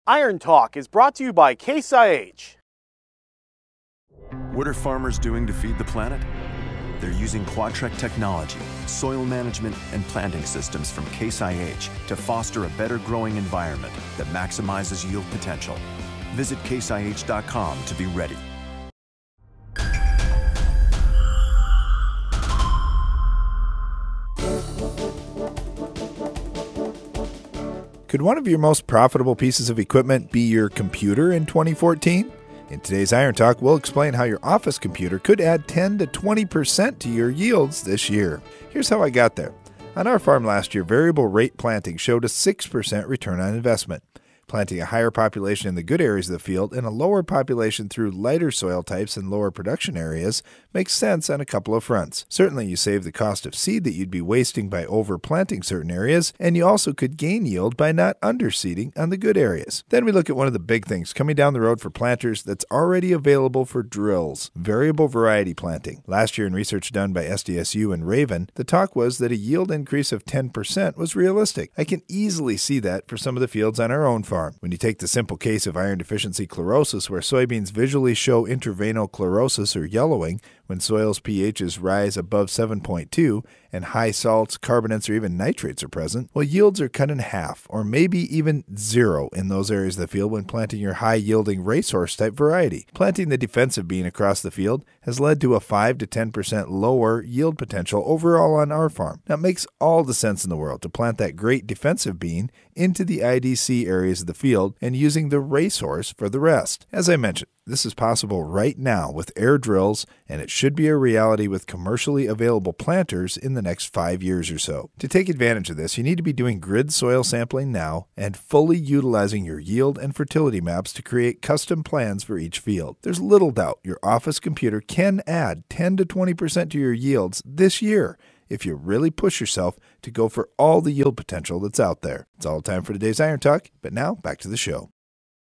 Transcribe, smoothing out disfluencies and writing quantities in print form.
Iron Talk is brought to you by Case IH. What are farmers doing to feed the planet? They're using Quadtrek technology, soil management, and planting systems from Case IH to foster a better growing environment that maximizes yield potential. Visit caseih.com to be ready. Could one of your most profitable pieces of equipment be your computer in 2014? In today's Iron Talk, we'll explain how your office computer could add 10 to 20% to your yields this year. Here's how I got there. On our farm last year, variable rate planting showed a 6% return on investment. Planting a higher population in the good areas of the field and a lower population through lighter soil types and lower production areas makes sense on a couple of fronts. Certainly you save the cost of seed that you'd be wasting by overplanting certain areas, and you also could gain yield by not underseeding on the good areas. Then we look at one of the big things coming down the road for planters that's already available for drills: variable variety planting. Last year in research done by SDSU and Raven, the talk was that a yield increase of 10% was realistic. I can easily see that for some of the fields on our own farm. When you take the simple case of iron deficiency chlorosis, where soybeans visually show interveinal chlorosis or yellowing when soil's pHs rise above 7.2 and high salts, carbonates, or even nitrates are present, well, yields are cut in half or maybe even zero in those areas of the field when planting your high-yielding racehorse type variety. Planting the defensive bean across the field has led to a 5 to 10% lower yield potential overall on our farm. Now, it makes all the sense in the world to plant that great defensive bean into the IDC areas of the field and using the racehorse for the rest. As I mentioned, this is possible right now with air drills, and it should be a reality with commercially available planters in the next 5 years or so. To take advantage of this, you need to be doing grid soil sampling now and fully utilizing your yield and fertility maps to create custom plans for each field. There's little doubt your office computer can add 10 to 20% to your yields this year if you really push yourself to go for all the yield potential that's out there. It's all the time for today's Iron Talk, but now back to the show.